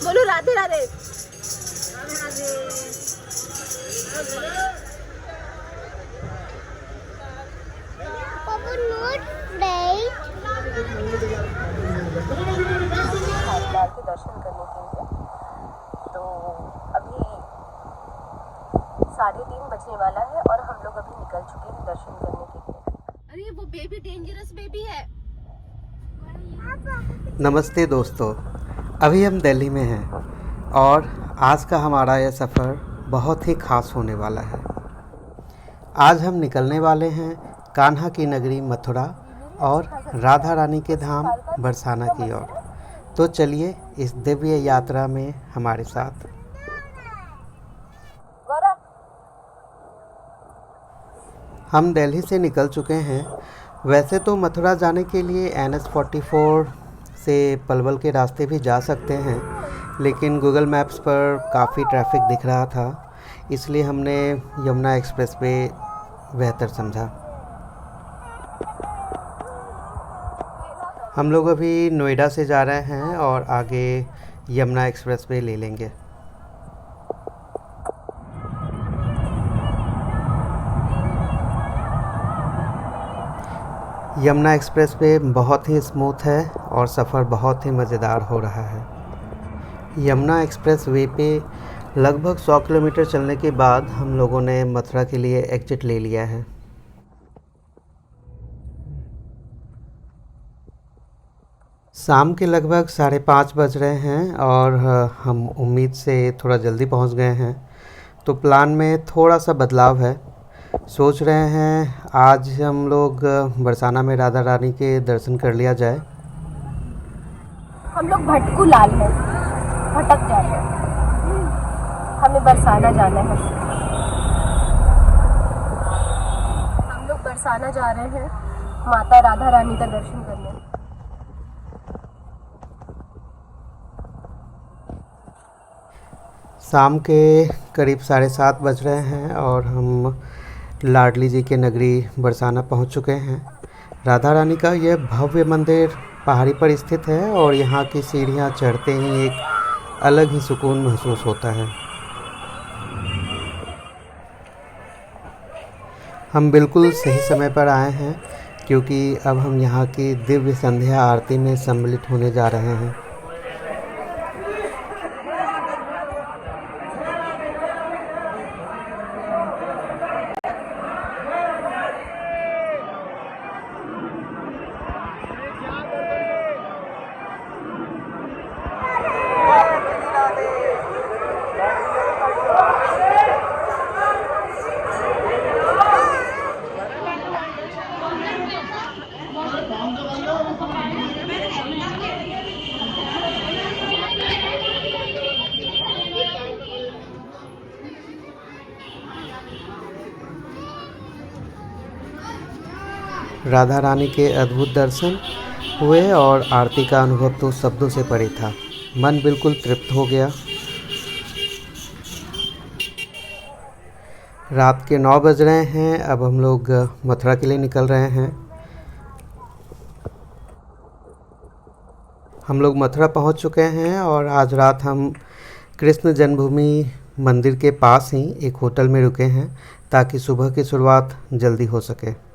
बोलो राधे राधे। हरिद्वार के दर्शन करने के लिए तो अभी 3:30 बजने वाला है और हम लोग अभी निकल चुके हैं दर्शन करने के लिए। अरे वो बेबी डेंजरस बेबी है। नमस्ते दोस्तों, अभी हम दिल्ली में हैं और आज का हमारा यह सफ़र बहुत ही ख़ास होने वाला है। आज हम निकलने वाले हैं कान्हा की नगरी मथुरा और राधा रानी के धाम बरसाना की ओर। तो चलिए इस दिव्य यात्रा में हमारे साथ। हम दिल्ली से निकल चुके हैं। वैसे तो मथुरा जाने के लिए NH-44 से पलवल के रास्ते भी जा सकते हैं, लेकिन गूगल मैप्स पर काफ़ी ट्रैफिक दिख रहा था, इसलिए हमने यमुना एक्सप्रेस वे बेहतर समझा। हम लोग अभी नोएडा से जा रहे हैं और आगे यमुना एक्सप्रेस वे ले लेंगे। यमुना एक्सप्रेस वे बहुत ही स्मूथ है और सफ़र बहुत ही मज़ेदार हो रहा है। यमुना एक्सप्रेस वे पे लगभग 100 किलोमीटर चलने के बाद हम लोगों ने मथुरा के लिए एग्जिट ले लिया है। शाम के लगभग 5:30 बज रहे हैं और हम उम्मीद से थोड़ा जल्दी पहुंच गए हैं, तो प्लान में थोड़ा सा बदलाव है। सोच रहे हैं आज हम लोग बरसाना में राधा रानी के दर्शन कर लिया जाए। हम लोग भटकू लाल हैं, भटक जा रहे हैं। हमें बरसाना जाना है। हम लोग बरसाना जा रहे हैं माता राधा रानी का दर्शन करने। शाम के करीब 7:30 बज रहे हैं और हम लाडली जी के नगरी बरसाना पहुंच चुके हैं। राधा रानी का यह भव्य मंदिर पहाड़ी पर स्थित है और यहाँ की सीढ़ियाँ चढ़ते ही एक अलग ही सुकून महसूस होता है। हम बिल्कुल सही समय पर आए हैं क्योंकि अब हम यहाँ की दिव्य संध्या आरती में सम्मिलित होने जा रहे हैं। राधा रानी के अद्भुत दर्शन हुए और आरती का अनुभव तो शब्दों से परे था। मन बिल्कुल तृप्त हो गया। रात के 9 बज रहे हैं। अब हम लोग मथुरा के लिए निकल रहे हैं। हम लोग मथुरा पहुंच चुके हैं और आज रात हम कृष्ण जन्मभूमि मंदिर के पास ही एक होटल में रुके हैं ताकि सुबह की शुरुआत जल्दी हो सके।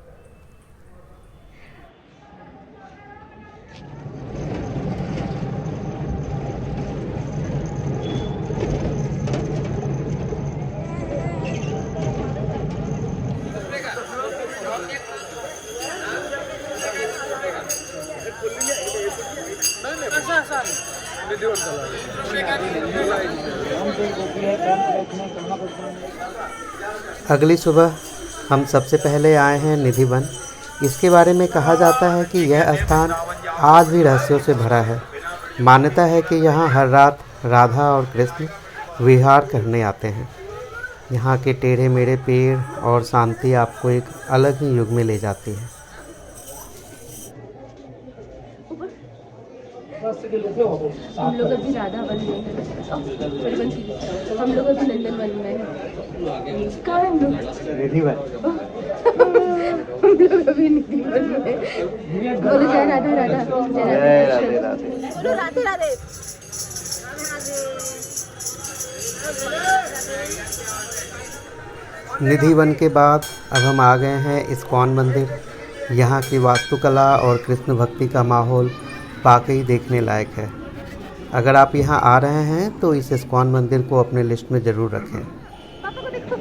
अगली सुबह हम सबसे पहले आए हैं निधिवन। इसके बारे में कहा जाता है कि यह स्थान आज भी रहस्यों से भरा है। मान्यता है कि यहाँ हर रात राधा और कृष्ण विहार करने आते हैं। यहाँ के टेढ़े मेढ़े पेड़ और शांति आपको एक अलग ही युग में ले जाती है। हम लोग अभी राधा वन में हैं। हम लोग अभी नंदन वन में हैं। कहाँ हम लोग? निधिवन। हम लोग अभी निधिवन में। बोलो जय राधा राधा। जय राधे राधे। बोलो राधे राधे। निधि वन के बाद अब हम आ गए हैं इस्कॉन मंदिर। यहाँ की वास्तुकला और कृष्ण भक्ति का माहौल वाकई देखने लायक है। अगर आप यहाँ आ रहे हैं तो इस इस्कॉन मंदिर को अपने लिस्ट में ज़रूर रखें। पापा को देखो,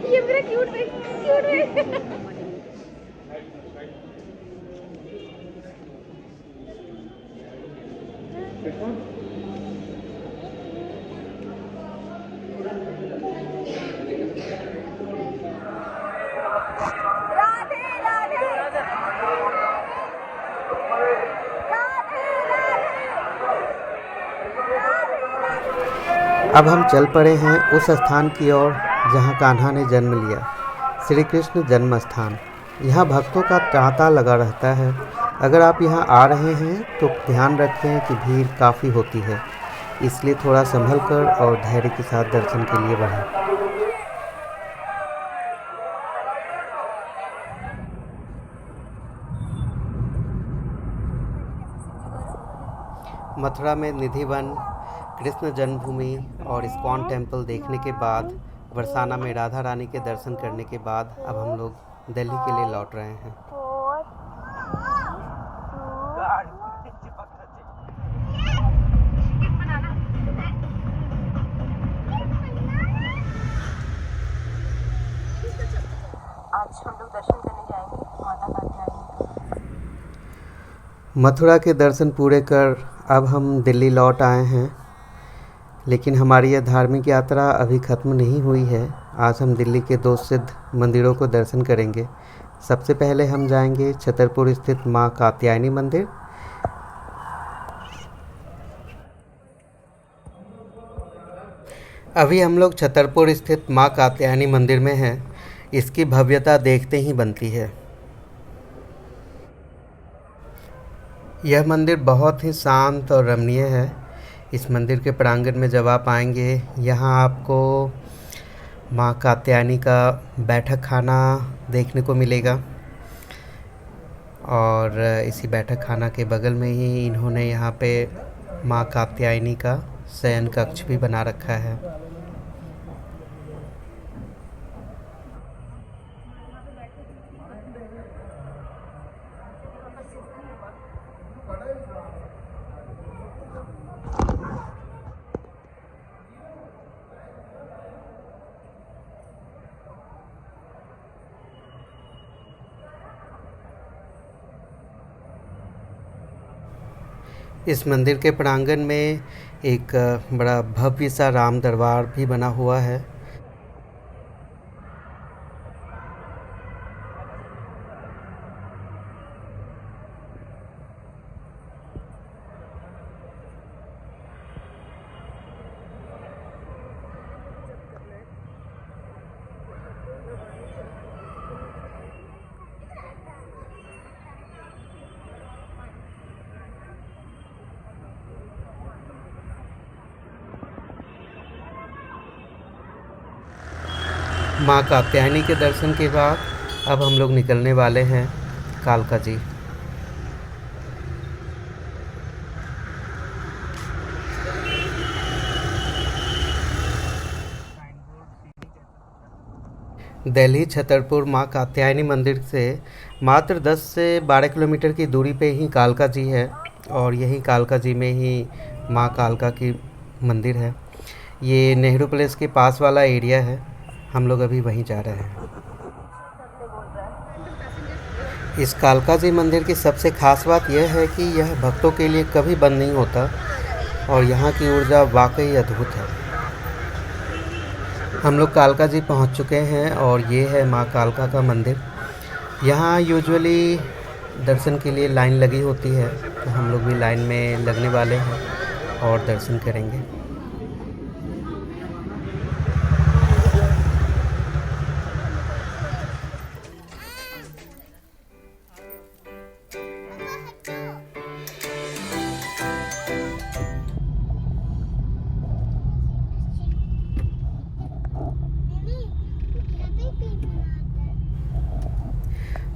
ये मेरा क्यूट है। अब हम चल पड़े हैं उस स्थान की ओर जहां कान्हा ने जन्म लिया, श्री कृष्ण जन्म स्थान। यहाँ भक्तों का तांता लगा रहता है। अगर आप यहाँ आ रहे हैं तो ध्यान रखें कि भीड़ काफ़ी होती है, इसलिए थोड़ा संभल कर और धैर्य के साथ दर्शन के लिए बढ़ें। मथुरा में निधि वन, कृष्ण जन्मभूमि और इस्कॉन टेम्पल देखने के बाद, बरसाना में राधा रानी के दर्शन करने के बाद अब हम लोग दिल्ली के लिए लौट रहे हैं। आज हम लोग दर्शन करने जाएंगे माता कात्यायनी। मथुरा के दर्शन पूरे कर अब हम दिल्ली लौट आए हैं, लेकिन हमारी यह धार्मिक यात्रा अभी ख़त्म नहीं हुई है। आज हम दिल्ली के 2 सिद्ध मंदिरों को दर्शन करेंगे। सबसे पहले हम जाएंगे छतरपुर स्थित माँ कात्यायनी मंदिर। अभी हम लोग छतरपुर स्थित माँ कात्यायनी मंदिर में हैं। इसकी भव्यता देखते ही बनती है। यह मंदिर बहुत ही शांत और रमणीय है। इस मंदिर के प्रांगण में जब आप आएंगे, यहाँ आपको माँ कात्यायनी का बैठक खाना देखने को मिलेगा और इसी बैठक खाना के बगल में ही इन्होंने यहाँ पे माँ कात्यायनी का शयन कक्ष भी बना रखा है। इस मंदिर के प्रांगण में एक बड़ा भव्य सा राम दरबार भी बना हुआ है। माँ कात्यायनी के दर्शन के बाद अब हम लोग निकलने वाले हैं कालका जी। दिल्ली छतरपुर माँ कात्यायनी मंदिर से मात्र 10 से 12 किलोमीटर की दूरी पे ही कालका जी है और यही कालका जी में ही माँ कालका की मंदिर है। ये नेहरू प्लेस के पास वाला एरिया है। हम लोग अभी वहीं जा रहे हैं। इस कालका जी मंदिर की सबसे ख़ास बात यह है कि यह भक्तों के लिए कभी बंद नहीं होता और यहाँ की ऊर्जा वाकई अद्भुत है। हम लोग कालका जी पहुँच चुके हैं और ये है माँ कालका का मंदिर। यहाँ यूजुअली दर्शन के लिए लाइन लगी होती है, तो हम लोग भी लाइन में लगने वाले हैं और दर्शन करेंगे।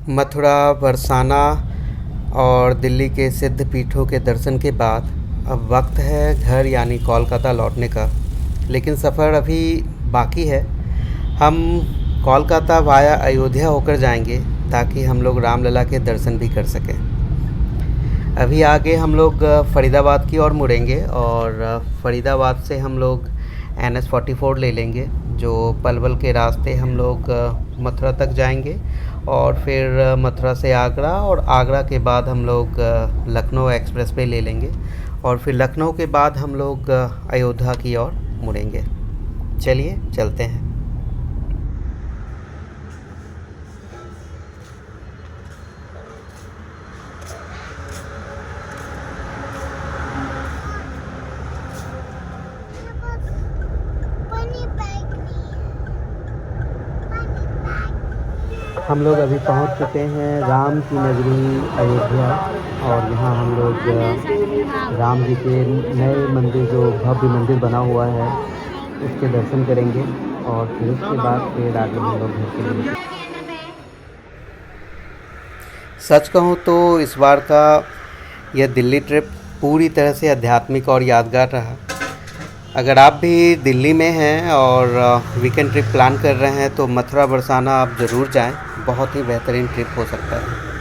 मथुरा, बरसाना और दिल्ली के सिद्ध पीठों के दर्शन के बाद अब वक्त है घर यानी कोलकाता लौटने का। लेकिन सफ़र अभी बाकी है। हम कोलकाता वाया अयोध्या होकर जाएंगे ताकि हम लोग रामलला के दर्शन भी कर सकें। अभी आगे हम लोग फ़रीदाबाद की ओर मुड़ेंगे और फ़रीदाबाद से हम लोग NH 44 ले लेंगे, जो पलवल के रास्ते हम लोग मथुरा तक जाएंगे और फिर मथुरा से आगरा और आगरा के बाद हम लोग लखनऊ एक्सप्रेस वे ले लेंगे और फिर लखनऊ के बाद हम लोग अयोध्या की ओर मुड़ेंगे। चलिए चलते हैं। हम लोग अभी पहुंच चुके हैं राम की नगरी अयोध्या और यहाँ हम लोग राम जी के नए मंदिर, जो भव्य मंदिर बना हुआ है, उसके दर्शन करेंगे और फिर उसके बाद फिर आगे हम लोग घर के लिए। सच कहूँ तो इस बार का यह दिल्ली ट्रिप पूरी तरह से आध्यात्मिक और यादगार रहा। अगर आप भी दिल्ली में हैं और वीकेंड ट्रिप प्लान कर रहे हैं तो मथुरा बरसाना आप ज़रूर जाएं। बहुत ही बेहतरीन ट्रिप हो सकता है।